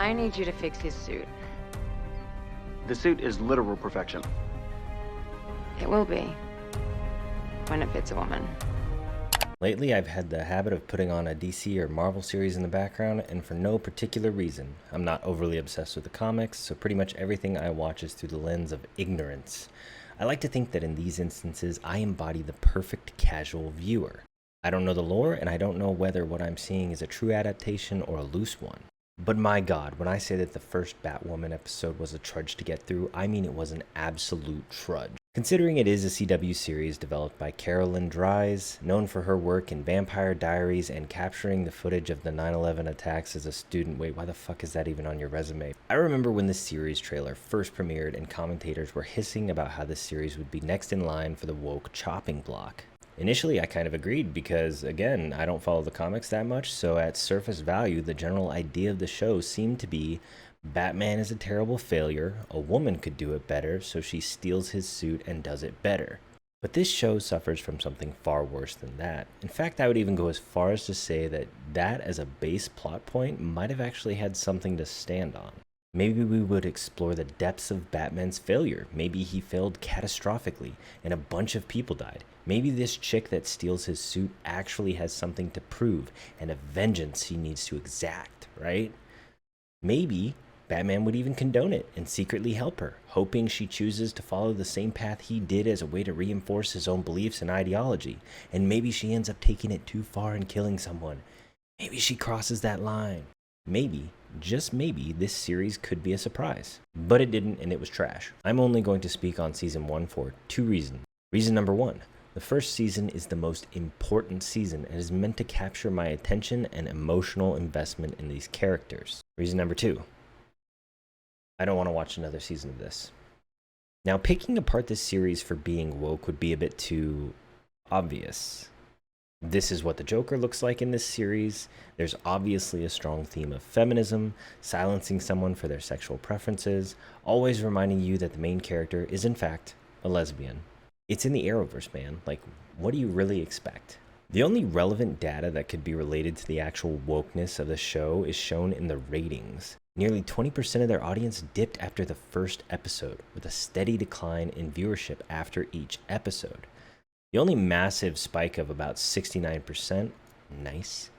I need you to fix his suit. The suit is literal perfection. It will be. When it fits a woman. Lately, I've had the habit of putting on a DC or Marvel series in the background, and for no particular reason. I'm not overly obsessed with the comics, so pretty much everything I watch is through the lens of ignorance. I like to think that in these instances, I embody the perfect casual viewer. I don't know the lore, and I don't know whether what I'm seeing is a true adaptation or a loose one. But my god, when I say that the first Batwoman episode was a trudge to get through, I mean it was an absolute trudge. Considering it is a CW series developed by Carolyn Dries, known for her work in Vampire Diaries and capturing the footage of the 9/11 attacks as a student. Wait, why the fuck is that even on your resume? I remember when the series trailer first premiered and commentators were hissing about how this series would be next in line for the woke chopping block. Initially, I kind of agreed because, again, I don't follow the comics that much, so at surface value, the general idea of the show seemed to be Batman is a terrible failure, a woman could do it better, so she steals his suit and does it better. But this show suffers from something far worse than that. In fact, I would even go as far as to say that that as a base plot point might have actually had something to stand on. Maybe we would explore the depths of Batman's failure. Maybe he failed catastrophically and a bunch of people died. Maybe this chick that steals his suit actually has something to prove and a vengeance he needs to exact, right? Maybe Batman would even condone it and secretly help her, hoping she chooses to follow the same path he did as a way to reinforce his own beliefs and ideology. And maybe she ends up taking it too far and killing someone. Maybe she crosses that line. Maybe, just maybe, this series could be a surprise. But it didn't, and it was trash. I'm only going to speak on season 1 for 2 reasons. Reason number 1. The first season is the most important season and is meant to capture my attention and emotional investment in these characters. Reason number 2. I don't want to watch another season of this. Now, picking apart this series for being woke would be a bit too obvious. This is what the Joker looks like in this series. There's obviously a strong theme of feminism, silencing someone for their sexual preferences, always reminding you that the main character is in fact a lesbian. It's in the Arrowverse, man. Like, what do you really expect? The only relevant data that could be related to the actual wokeness of the show is shown in the ratings. Nearly 20% of their audience dipped after the first episode, with a steady decline in viewership after each episode. The only massive spike of about 69%, nice,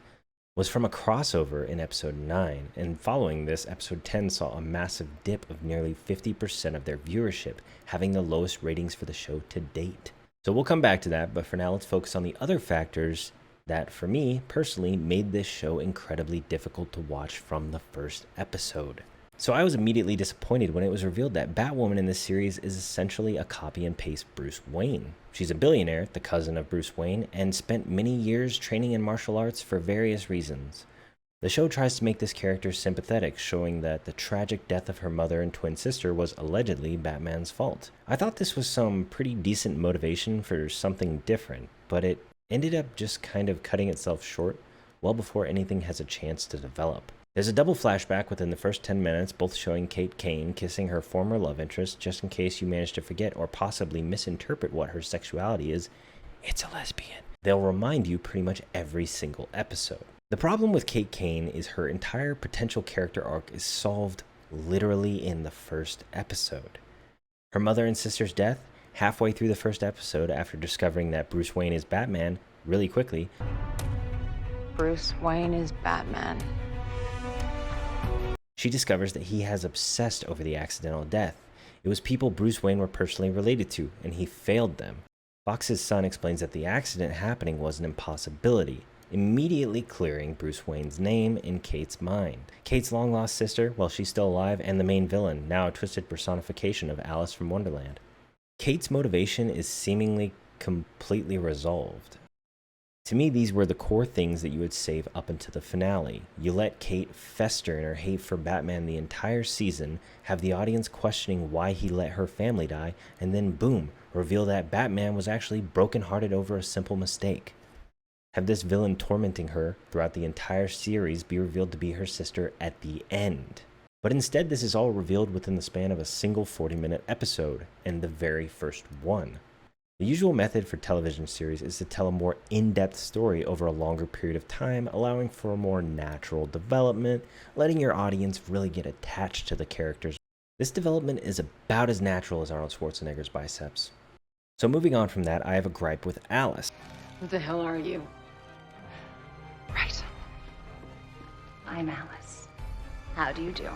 was from a crossover in episode 9, and following this, episode 10 saw a massive dip of nearly 50% of their viewership, having the lowest ratings for the show to date. So we'll come back to that, but for now let's focus on the other factors that, for me, personally, made this show incredibly difficult to watch from the first episode. So I was immediately disappointed when it was revealed that Batwoman in this series is essentially a copy and paste Bruce Wayne. She's a billionaire, the cousin of Bruce Wayne, and spent many years training in martial arts for various reasons. The show tries to make this character sympathetic, showing that the tragic death of her mother and twin sister was allegedly Batman's fault. I thought this was some pretty decent motivation for something different, but it ended up just kind of cutting itself short well before anything has a chance to develop. There's a double flashback within the first 10 minutes, both showing Kate Kane kissing her former love interest, just in case you manage to forget or possibly misinterpret what her sexuality is. It's a lesbian. They'll remind you pretty much every single episode. The problem with Kate Kane is her entire potential character arc is solved literally in the first episode. Her mother and sister's death, halfway through the first episode after discovering that Bruce Wayne is Batman, really quickly. Bruce Wayne is Batman. She discovers that he has obsessed over the accidental death. It was people Bruce Wayne were personally related to, and he failed them. Fox's son explains that the accident happening was an impossibility, immediately clearing Bruce Wayne's name in Kate's mind. Kate's long-lost sister, well, she's still alive, and the main villain, now a twisted personification of Alice from Wonderland. Kate's motivation is seemingly completely resolved. To me, these were the core things that you would save up until the finale. You let Kate fester in her hate for Batman the entire season, have the audience questioning why he let her family die, and then boom, reveal that Batman was actually brokenhearted over a simple mistake. Have this villain tormenting her throughout the entire series be revealed to be her sister at the end. But instead, this is all revealed within the span of a single 40-minute episode, and the very first one. The usual method for television series is to tell a more in-depth story over a longer period of time, allowing for a more natural development, letting your audience really get attached to the characters. This development is about as natural as Arnold Schwarzenegger's biceps. So moving on from that, I have a gripe with Alice. Who the hell are you? Right. I'm Alice. How do you do?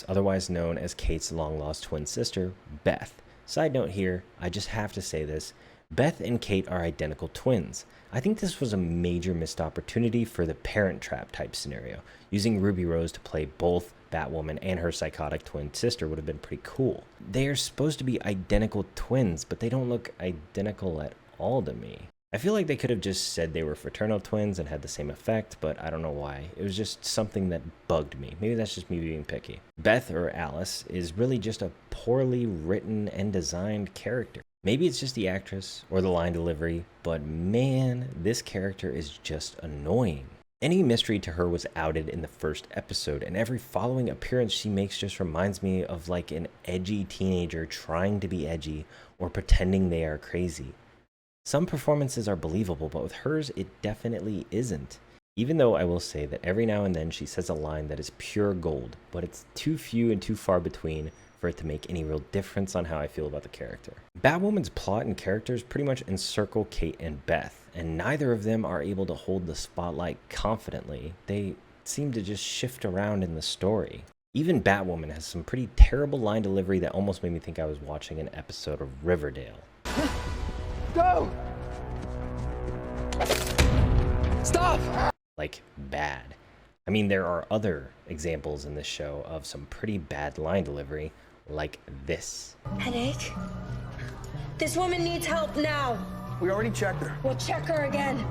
Otherwise known as Kate's long-lost twin sister, Beth. Side note here, I just have to say this. Beth and Kate are identical twins. I think this was a major missed opportunity for the Parent Trap type scenario. Using Ruby Rose to play both Batwoman and her psychotic twin sister would have been pretty cool. They are supposed to be identical twins, but they don't look identical at all to me. I feel like they could have just said they were fraternal twins and had the same effect, but I don't know why. It was just something that bugged me. Maybe that's just me being picky. Beth, or Alice, is really just a poorly written and designed character. Maybe it's just the actress or the line delivery, but man, this character is just annoying. Any mystery to her was outed in the first episode, and every following appearance she makes just reminds me of like an edgy teenager trying to be edgy or pretending they are crazy. Some performances are believable, but with hers, it definitely isn't. Even though I will say that every now and then she says a line that is pure gold, but it's too few and too far between for it to make any real difference on how I feel about the character. Batwoman's plot and characters pretty much encircle Kate and Beth, and neither of them are able to hold the spotlight confidently. They seem to just shift around in the story. Even Batwoman has some pretty terrible line delivery that almost made me think I was watching an episode of Riverdale. Go! Stop! Like, bad. I mean, there are other examples in this show of some pretty bad line delivery, like this. Headache? This woman needs help now. We already checked her. We'll check her again.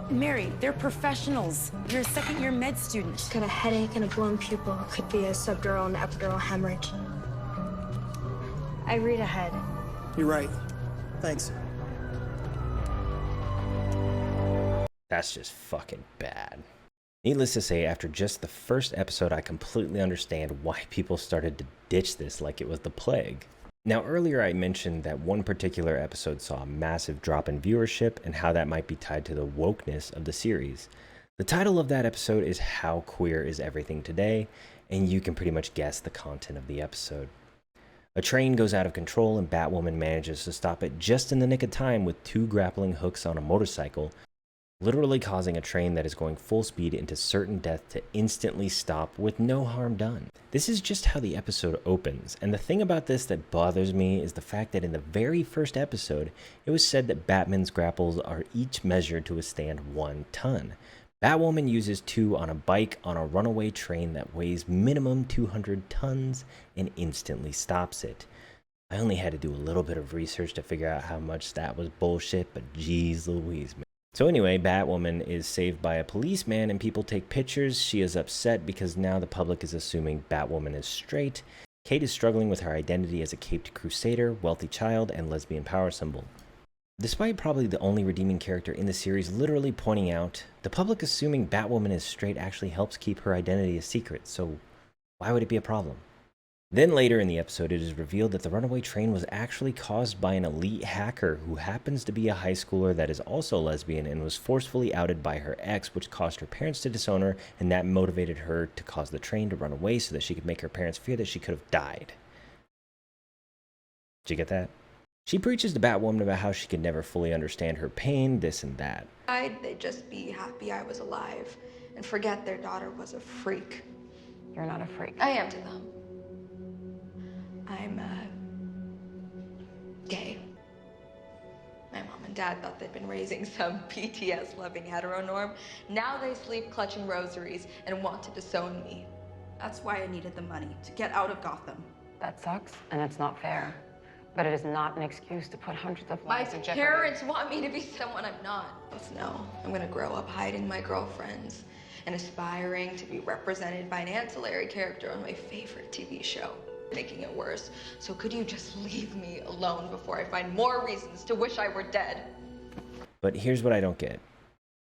Mary, they're professionals. You're a second-year med student. Got a headache and a blown pupil. Could be a subdural and epidural hemorrhage. I read ahead. You're right. Thanks. That's just fucking bad. Needless to say, after just the first episode, I completely understand why people started to ditch this like it was the plague. Now, earlier I mentioned that one particular episode saw a massive drop in viewership and how that might be tied to the wokeness of the series. The title of that episode is How Queer Is Everything Today, and you can pretty much guess the content of the episode. A train goes out of control and Batwoman manages to stop it just in the nick of time with 2 grappling hooks on a motorcycle, literally causing a train that is going full speed into certain death to instantly stop with no harm done. This is just how the episode opens, and the thing about this that bothers me is the fact that in the very first episode, it was said that Batman's grapples are each measured to withstand 1 ton. Batwoman uses 2 on a bike on a runaway train that weighs minimum 200 tons and instantly stops it. I only had to do a little bit of research to figure out how much that was bullshit, but geez Louise, man. So anyway, Batwoman is saved by a policeman and people take pictures. She is upset because now the public is assuming Batwoman is straight. Kate is struggling with her identity as a caped crusader, wealthy child, and lesbian power symbol. Despite probably the only redeeming character in the series literally pointing out, the public assuming Batwoman is straight actually helps keep her identity a secret, so why would it be a problem? Then later in the episode, it is revealed that the runaway train was actually caused by an elite hacker who happens to be a high schooler that is also lesbian and was forcefully outed by her ex, which caused her parents to disown her, and that motivated her to cause the train to run away so that she could make her parents fear that she could have died. Did you get that? She preaches to Batwoman about how she could never fully understand her pain, this and that. They'd just be happy I was alive and forget their daughter was a freak. You're not a freak. I am to them. I'm, gay. My mom and dad thought they'd been raising some BTS-loving heteronorm. Now they sleep clutching rosaries and want to disown me. That's why I needed the money, to get out of Gotham. That sucks, and it's not fair. But it is not an excuse to put hundreds of My lives in jeopardy. parents want me to be someone I'm not. Just know I'm gonna grow up hiding my girlfriends and aspiring to be represented by an ancillary character on my favorite TV show. Making it worse. So could you just leave me alone before I find more reasons to wish I were dead? But here's what I don't get.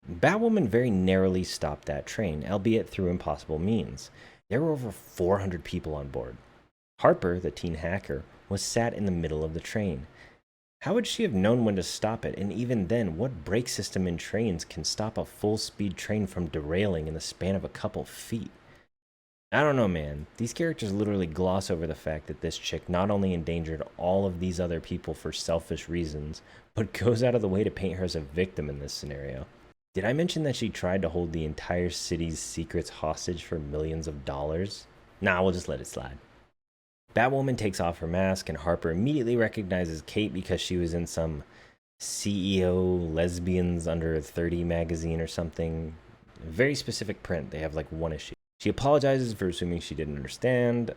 Batwoman very narrowly stopped that train, albeit through impossible means. There were over 400 people on board. Harper, the teen hacker, was sat in the middle of the train. How would she have known when to stop it? And even then, what brake system in trains can stop a full-speed train from derailing in the span of a couple feet? I don't know, man. These characters literally gloss over the fact that this chick not only endangered all of these other people for selfish reasons, but goes out of the way to paint her as a victim in this scenario. Did I mention that she tried to hold the entire city's secrets hostage for millions of dollars? Nah, we'll just let it slide. Batwoman takes off her mask, and Harper immediately recognizes Kate because she was in some CEO Lesbians Under 30 magazine or something. A very specific print. They have like one issue. She apologizes for assuming she didn't understand.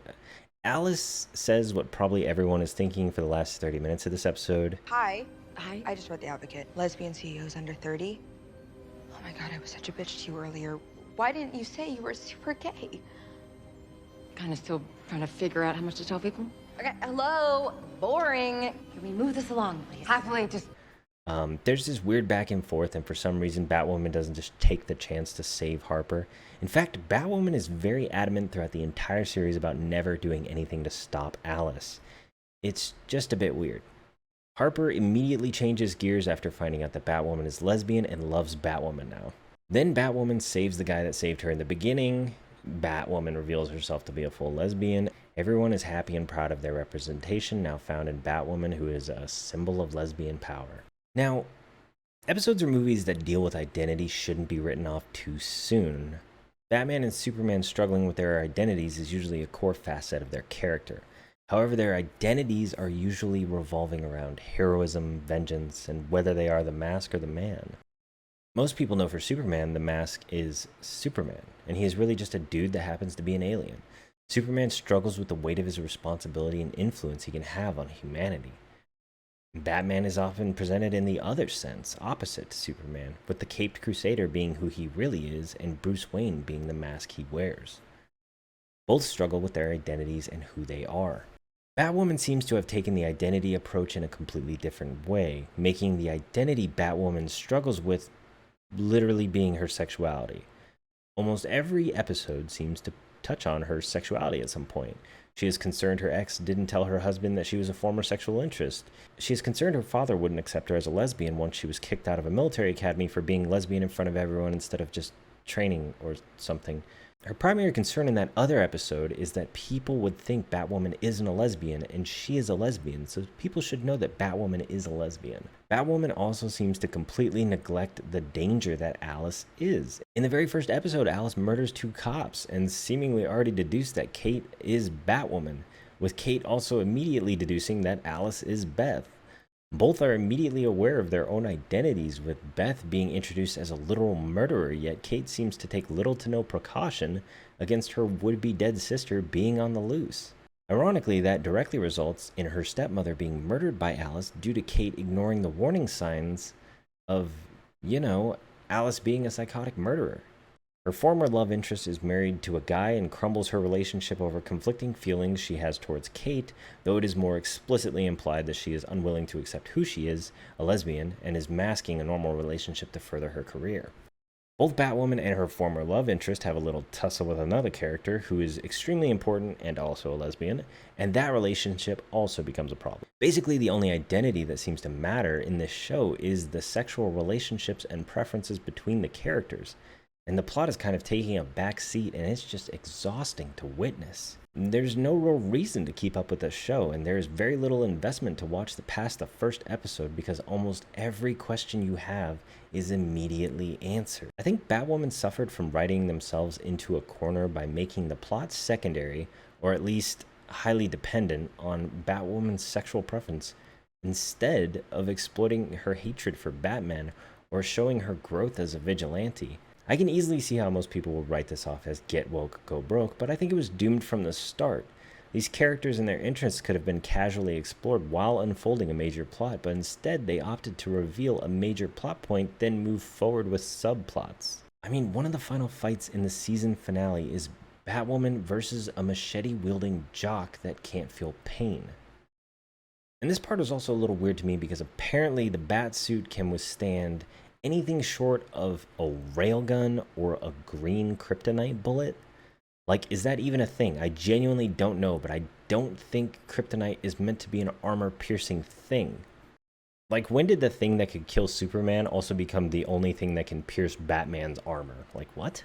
Alice says what probably everyone is thinking for the last 30 minutes of this episode. Hi. I just read The Advocate. Lesbian CEOs under 30. Oh my god, I was such a bitch to you earlier. Why didn't you say you were super gay? Kind of still trying to figure out how much to tell people. Okay, hello. Boring. Can we move this along, please? Happily, just There's this weird back and forth, and for some reason Batwoman doesn't just take the chance to save Harper. In fact, Batwoman is very adamant throughout the entire series about never doing anything to stop Alice. It's just a bit weird. Harper immediately changes gears after finding out that Batwoman is lesbian and loves Batwoman now. Then Batwoman saves the guy that saved her in the beginning. Batwoman reveals herself to be a full lesbian. Everyone is happy and proud of their representation now found in Batwoman, who is a symbol of lesbian power. Now, episodes or movies that deal with identity shouldn't be written off too soon. Batman and Superman struggling with their identities is usually a core facet of their character. However, their identities are usually revolving around heroism, vengeance, and whether they are the mask or the man. Most people know for Superman, the mask is Superman, and he is really just a dude that happens to be an alien. Superman struggles with the weight of his responsibility and influence he can have on humanity. Batman is often presented in the other sense, opposite to Superman, with the Caped Crusader being who he really is and Bruce Wayne being the mask he wears. Both struggle with their identities and who they are. Batwoman seems to have taken the identity approach in a completely different way, making the identity Batwoman struggles with literally being her sexuality. Almost every episode seems to touch on her sexuality at some point. She is concerned her ex didn't tell her husband that she was a former sexual interest. She is concerned her father wouldn't accept her as a lesbian once she was kicked out of a military academy for being lesbian in front of everyone instead of just training or something. Her primary concern in that other episode is that people would think Batwoman isn't a lesbian, and she is a lesbian, so people should know that Batwoman is a lesbian. Batwoman also seems to completely neglect the danger that Alice is. In the very first episode, Alice murders 2 cops, and seemingly already deduced that Kate is Batwoman, with Kate also immediately deducing that Alice is Beth. Both are immediately aware of their own identities, with Beth being introduced as a literal murderer, yet Kate seems to take little to no precaution against her would-be dead sister being on the loose. Ironically, that directly results in her stepmother being murdered by Alice due to Kate ignoring the warning signs of, Alice being a psychotic murderer. Her former love interest is married to a guy and crumbles her relationship over conflicting feelings she has towards Kate, though it is more explicitly implied that she is unwilling to accept who she is, a lesbian, and is masking a normal relationship to further her career. Both Batwoman and her former love interest have a little tussle with another character who is extremely important and also a lesbian, and that relationship also becomes a problem. Basically, the only identity that seems to matter in this show is the sexual relationships and preferences between the characters. And the plot is kind of taking a back seat, and it's just exhausting to witness. There's no real reason to keep up with this show, and there is very little investment to watch past the first episode because almost every question you have is immediately answered. I think Batwoman suffered from writing themselves into a corner by making the plot secondary, or at least highly dependent on Batwoman's sexual preference, instead of exploiting her hatred for Batman or showing her growth as a vigilante. I can easily see how most people will write this off as get woke, go broke, but I think it was doomed from the start. These characters and their interests could have been casually explored while unfolding a major plot, but instead they opted to reveal a major plot point, then move forward with subplots. I mean, one of the final fights in the season finale is Batwoman versus a machete-wielding jock that can't feel pain. And this part is also a little weird to me because apparently the Batsuit can withstand anything short of a railgun or a green kryptonite bullet. Like, is that even a thing? I genuinely don't know, but I don't think kryptonite is meant to be an armor-piercing thing. Like, when did the thing that could kill Superman also become the only thing that can pierce Batman's armor? Like, what?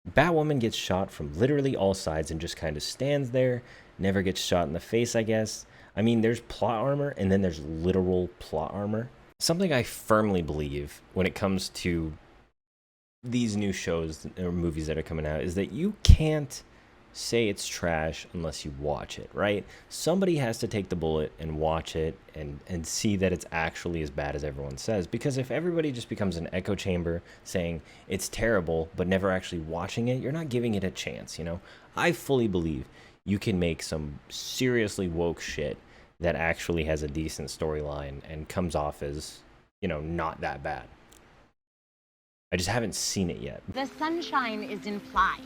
Batwoman gets shot from literally all sides and just kind of stands there, never gets shot in the face, I guess. I mean, there's plot armor and then there's literal plot armor. Something I firmly believe when it comes to these new shows or movies that are coming out is that you can't say it's trash unless you watch it, right? Somebody has to take the bullet and watch it and see that it's actually as bad as everyone says. Because if everybody just becomes an echo chamber saying it's terrible but never actually watching it, you're not giving it a chance, you know? I fully believe you can make some seriously woke shit that actually has a decent storyline and comes off as, you know, not that bad. I just haven't seen it yet. The sunshine is implied.